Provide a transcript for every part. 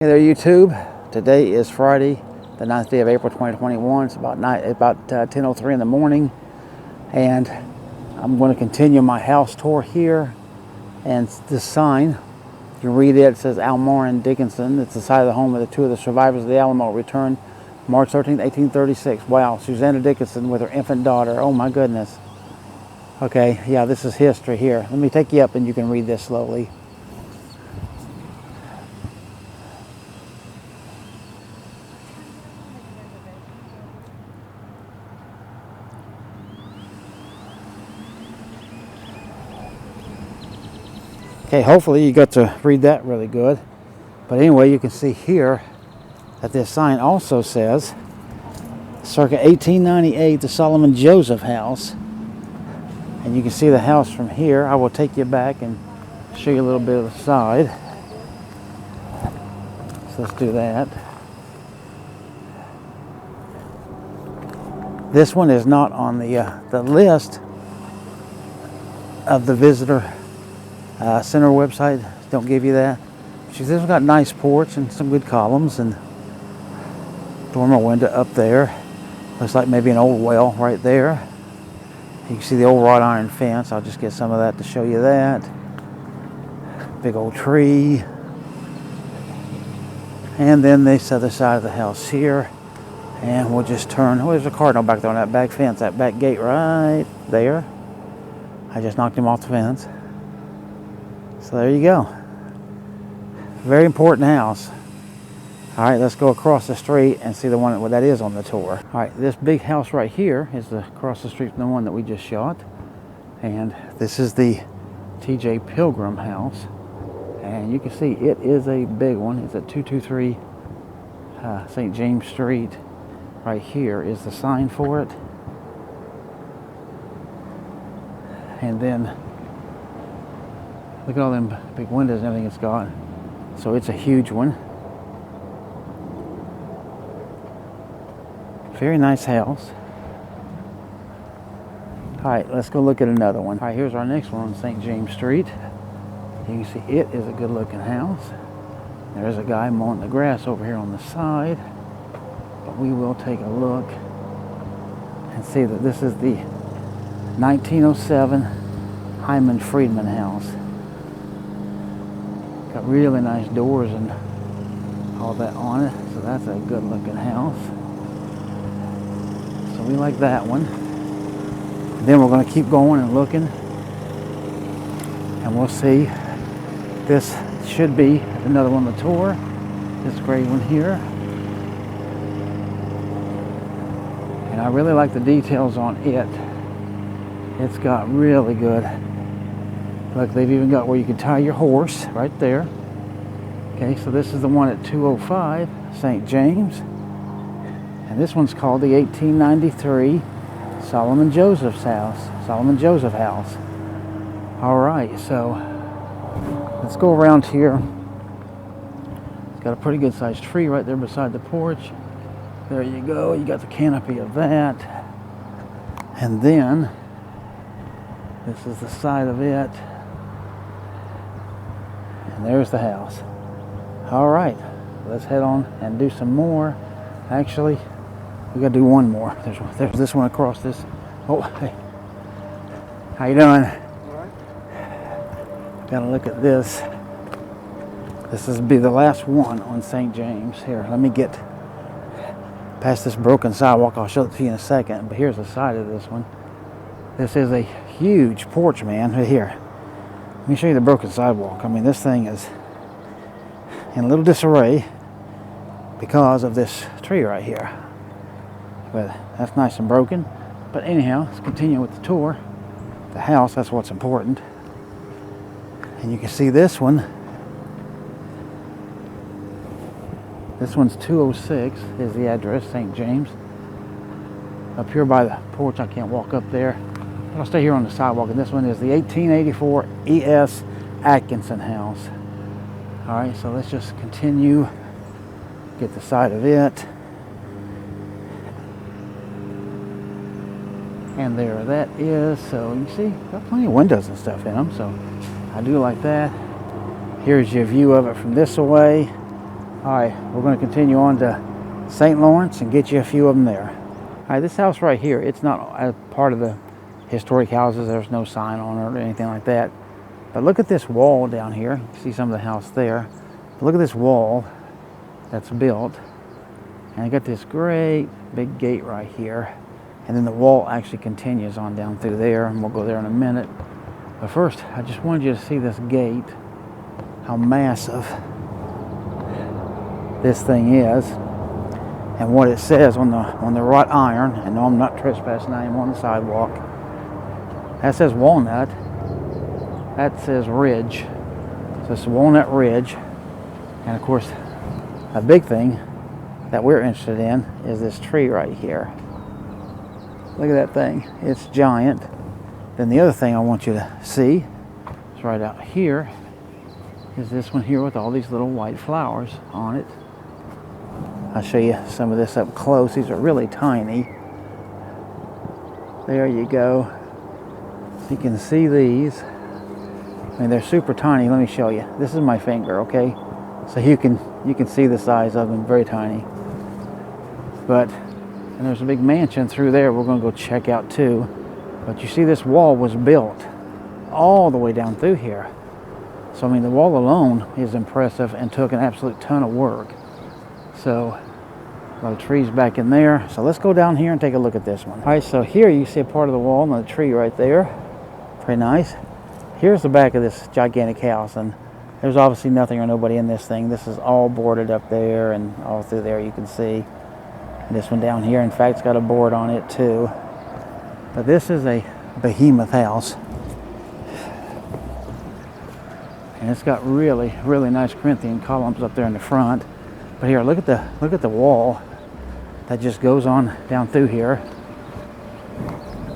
Hey there YouTube, today is Friday, the 9th day of April 2021. It's about 10:03 in the morning, and I'm going to continue my house tour here. And this sign, you can read it, it says Elmore Dickinson. It's the site of the home of the two of the survivors of the Alamo returned March 13th, 1836. Wow, Susanna Dickinson with her infant daughter. Oh my goodness. Okay, yeah, this is history here. Let me take you up and you can read this slowly. Okay, hopefully you got to read that really good. But anyway, you can see here that this sign also says, circa 1898, the Solomon Joseph House. And you can see the house from here. I will take you back and show you a little bit of the side. So let's do that. This one is not on the list of the visitor center website. Don't give you that. This one's got nice porch and some good columns, and dormer window up there. Looks like maybe an old well right there. You can see the old wrought iron fence. I'll just get some of that to show you that. Big old tree. And then this other side of the house here. And we'll just turn. Oh, there's a cardinal back there on that back fence, that back gate right there. I just knocked him off the fence. So there you go. Very important house. All right, let's go across the street and see the one that is on the tour. All right, this big house right here is across the street from the one that we just shot. And this is the TJ Pilgrim house. And you can see it is a big one. It's at 223 St. James Street. Right here is the sign for it. And then look at all them big windows and everything it's got. So it's a huge one. Very nice house. All right, let's go look at another one. All right, here's our next one on St. James Street. You can see it is a good looking house. There's a guy mowing the grass over here on the side. But we will take a look and see that this is the 1907 Hyman Friedman house. Got really nice doors and all that on it, so that's a good looking house. So we like that one. And then we're going to keep going and looking, and we'll see. This should be another one on the tour. This gray one here. And I really like the details on it. It's got really good. Look, they've even got where you can tie your horse right there. Okay, so this is the one at 205 St. James. And this one's called the 1893 Solomon Joseph House. All right, so let's go around here. It's got a pretty good sized tree right there beside the porch. There you go, you got the canopy of that. And then this is the side of it. And there's the house. All right, let's head on and do some more. Actually, we gotta do one more. There's this one across this. Oh, hey. How you doing? All right. Gotta look at this. This will be the last one on St. James. Here, let me get past this broken sidewalk. I'll show it to you in a second. But here's the side of this one. This is a huge porch, man. Right here. Let me show you the broken sidewalk. I mean, this thing is in a little disarray because of this tree right here. But that's nice and broken. But anyhow, let's continue with the tour. The house, that's what's important. And you can see this one. This one's 206 is the address, St. James. Up here by the porch, I can't walk up there. But I'll stay here on the sidewalk. And this one is the 1884 E.S. Atkinson house. All right, so let's just continue. Get the side of it. And there that is. So you see, got plenty of windows and stuff in them. So I do like that. Here's your view of it from this away. All right, we're going to continue on to St. Lawrence and get you a few of them there. All right, this house right here, it's not a part of the historic houses. There's no sign on it or anything like that. But look at this wall down here. You see some of the house there. But look at this wall that's built. And I got this great big gate right here. And then the wall actually continues on down through there, and we'll go there in a minute. But first, I just wanted you to see this gate, how massive this thing is, and what it says on the wrought iron. And no, I'm not trespassing, I am on the sidewalk. That says Walnut. That says Ridge. So it's Walnut Ridge. And of course, a big thing that we're interested in is this tree right here. Look at that thing. It's giant. Then the other thing I want you to see is right out here is this one here with all these little white flowers on it. I'll show you some of this up close. These are really tiny. There you go. You can see these. I mean, they're super tiny. Let me show you. This is my finger, okay? So you can see the size of them, very tiny. And there's a big mansion through there we're going to go check out too. But you see, this wall was built all the way down through here. So I mean, the wall alone is impressive and took an absolute ton of work. So a lot of trees back in there. So let's go down here and take a look at this one. All right, so here you see a part of the wall and the tree right there. Pretty nice. Here's the back of this gigantic house, and there's obviously nothing or nobody in this thing. This is all boarded up there, and all through there you can see. And this one down here, in fact, it's got a board on it too. But this is a behemoth house. And it's got really, really nice Corinthian columns up there in the front. But here, look at the wall that just goes on down through here.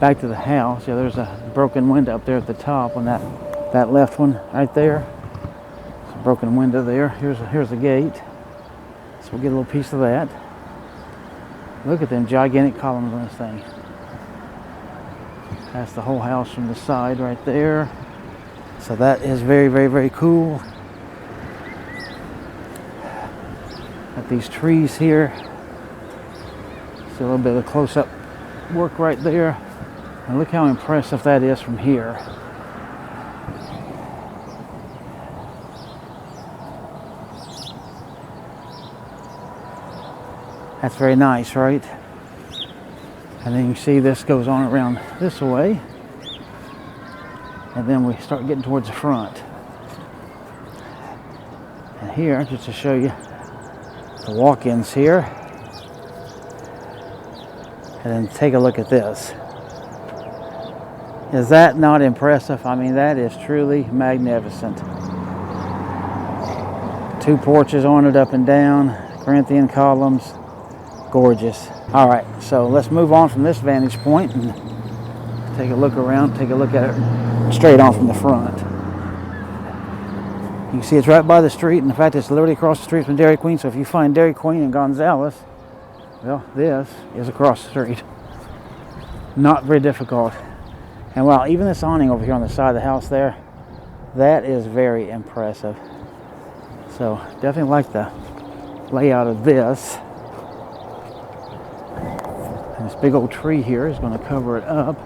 Back to the house. Yeah, there's a broken window up there at the top on that left one right there. It's a broken window there. Here's a gate. So we'll get a little piece of that. Look at them gigantic columns on this thing. That's the whole house from the side right there. So that is very, very, very cool. Got these trees here. See a little bit of close-up work right there. And look how impressive that is from here. That's very nice, right? And then you see this goes on around this way. And then we start getting towards the front. And here, just to show you the walk-ins here. And then take a look at this. Is that not impressive? I mean, that is truly magnificent. 2 porches on it, up and down, Corinthian columns, gorgeous. All right, so let's move on from this vantage point and take a look around, take a look at it straight on from the front. You can see it's right by the street, and in fact, it's literally across the street from Dairy Queen. So if you find Dairy Queen in Gonzales, well, this is across the street. Not very difficult. And wow, even this awning over here on the side of the house there, that is very impressive. So definitely like the layout of this. And this big old tree here is going to cover it up.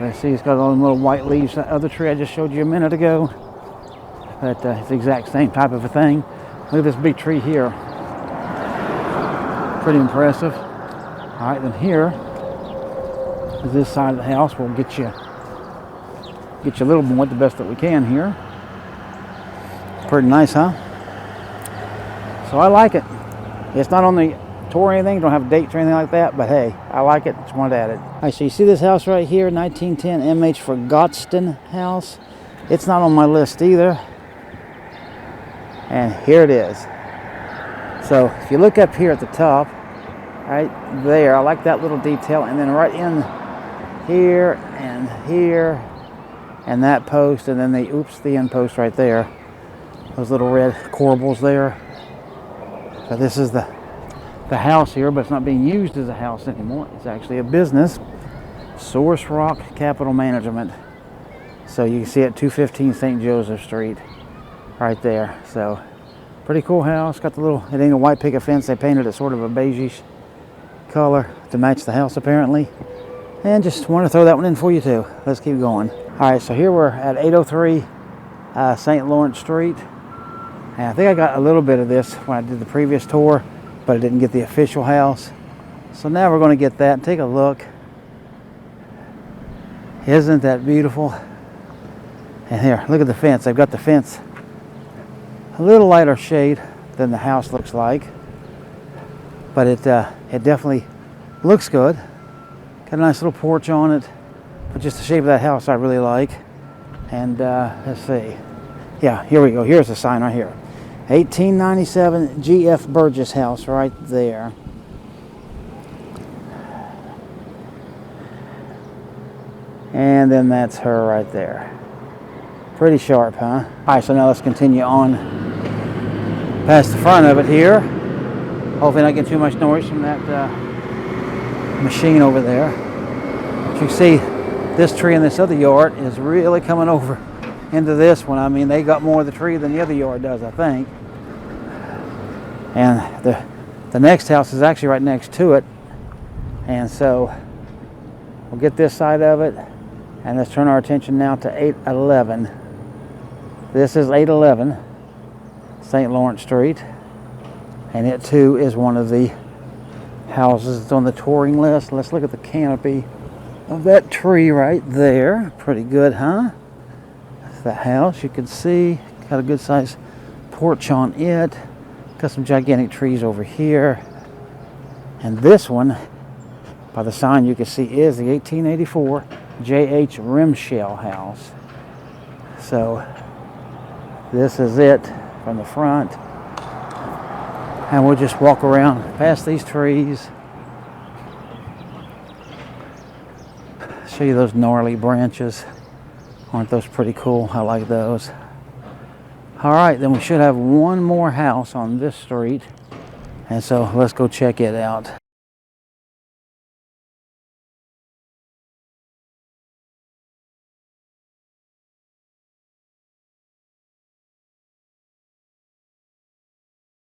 I see it's got all them little white leaves. That other tree I just showed you a minute ago, but it's the exact same type of a thing. Look at this big tree here. Pretty impressive. All right, then here is this side of the house. We'll get you a little more, the best that we can here. Pretty nice, huh? So I like it. It's not on the tour or anything, don't have dates or anything like that, but hey, I like it, just wanted to add it. All right, so you see this house right here, 1910 MH for Godston house. It's not on my list either. And here it is. So if you look up here at the top, right there, I like that little detail, and then right in here, and that post, and then the end post right there. Those little red corbels there. So this is the house here, but it's not being used as a house anymore. It's actually a business. Source Rock Capital Management. So you can see it, 215 St. Joseph Street right there. So Pretty cool house. Got the little, it ain't a white picket fence. They painted it sort of a beigeish color to match the house apparently. And just want to throw that one in for you too. Let's keep going. All right, so here we're at 803 St. Lawrence Street. And I think I got a little bit of this when I did the previous tour, but I didn't get the official house. So now we're going to get that and take a look. Isn't that beautiful? And here, look at the fence. They've got the fence a little lighter shade than the house looks like, but it definitely looks good. Got a nice little porch on it, but just the shape of that house I really like. And let's see. Yeah, here we go. Here's the sign right here. 1897 G.F. Burgess House right there. And then that's her right there. Pretty sharp, huh? All right, so now let's continue on past the front of it here. Hopefully not get too much noise from that machine over there. As you can see, this tree in this other yard is really coming over into this one. I mean, they got more of the tree than the other yard does, I think. And the next house is actually right next to it. And so we'll get this side of it. And let's turn our attention now to 811. This is 811 St. Lawrence Street. And it too is one of the houses that's on the touring list. Let's look at the canopy of that tree right there. Pretty good, huh? That's the house. You can see got a good sized porch on it. Got some gigantic trees over here. And this one, by the sign you can see, is the 1884 J.H. Rimshell house. So this is it from the front. And we'll just walk around past these trees. Show you those gnarly branches. Aren't those pretty cool? I like those. All right, then we should have one more house on this street. And so let's go check it out.